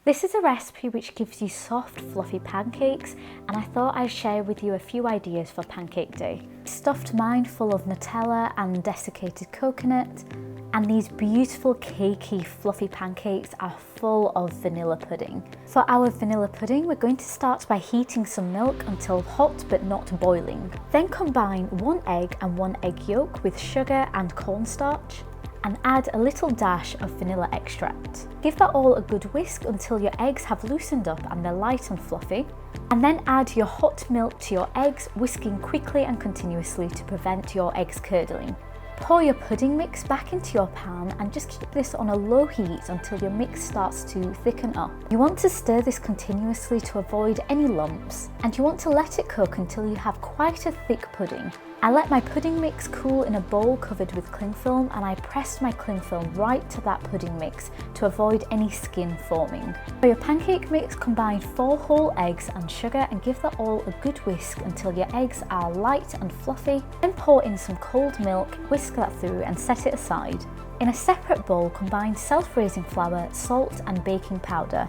This is a recipe which gives you soft, fluffy pancakes, and I thought I'd share with you a few ideas for Pancake Day. I stuffed mine full of Nutella and desiccated coconut, and these beautiful cakey, fluffy pancakes are full of vanilla pudding. For our vanilla pudding, we're going to start by heating some milk until hot but not boiling. Then combine 1 egg and 1 egg yolk with sugar and cornstarch, and add a little dash of vanilla extract. Give that all a good whisk until your eggs have loosened up and they're light and fluffy. And then add your hot milk to your eggs, whisking quickly and continuously to prevent your eggs curdling. Pour your pudding mix back into your pan and just keep this on a low heat until your mix starts to thicken up. You want to stir this continuously to avoid any lumps, and you want to let it cook until you have quite a thick pudding. I let my pudding mix cool in a bowl covered with cling film, and I pressed my cling film right to that pudding mix to avoid any skin forming. For your pancake mix, combine 4 whole eggs and sugar and give that all a good whisk until your eggs are light and fluffy. Then pour in some cold milk, whisk that through and set it aside. In a separate bowl, combine self-raising flour, salt and baking powder.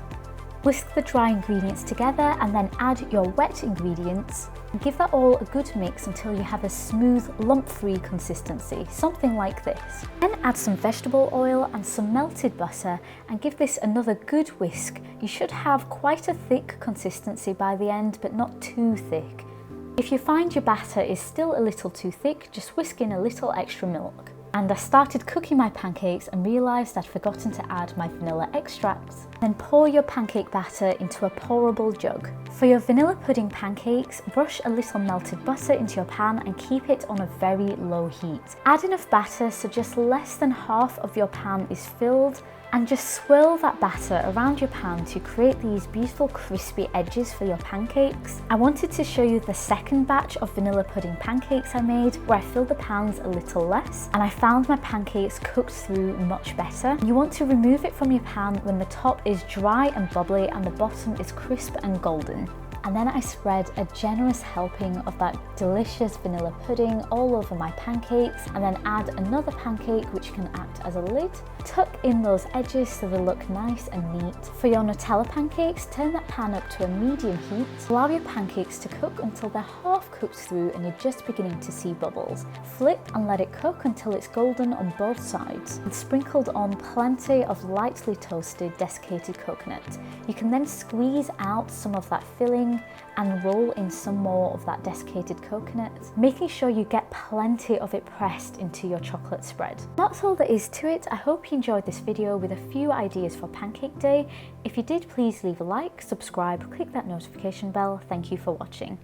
Whisk the dry ingredients together and then add your wet ingredients and give that all a good mix until you have a smooth, lump-free consistency, something like this. Then add some vegetable oil and some melted butter and give this another good whisk. You should have quite a thick consistency by the end, but not too thick. If you find your batter is still a little too thick, just whisk in a little extra milk. And I started cooking my pancakes and realised I'd forgotten to add my vanilla extracts. Then pour your pancake batter into a pourable jug. For your vanilla pudding pancakes, brush a little melted butter into your pan and keep it on a very low heat. Add enough batter so just less than half of your pan is filled, and just swirl that batter around your pan to create these beautiful crispy edges for your pancakes. I wanted to show you the second batch of vanilla pudding pancakes I made, where I filled the pans a little less, and I found my pancakes cooked through much better. You want to remove it from your pan when the top is dry and bubbly and the bottom is crisp and golden. And then I spread a generous helping of that delicious vanilla pudding all over my pancakes, and then add another pancake which can act as a lid. Tuck in those edges so they look nice and neat. For your Nutella pancakes, turn that pan up to a medium heat. Allow your pancakes to cook until they're half cooked through and you're just beginning to see bubbles. Flip and let it cook until it's golden on both sides, and sprinkled on plenty of lightly toasted desiccated coconut. You can then squeeze out some of that filling and roll in some more of that desiccated coconut, making sure you get plenty of it pressed into your chocolate spread. That's all there is to it. I hope you enjoyed this video with a few ideas for Pancake Day. If you did, please leave a like, subscribe, click that notification bell. Thank you for watching.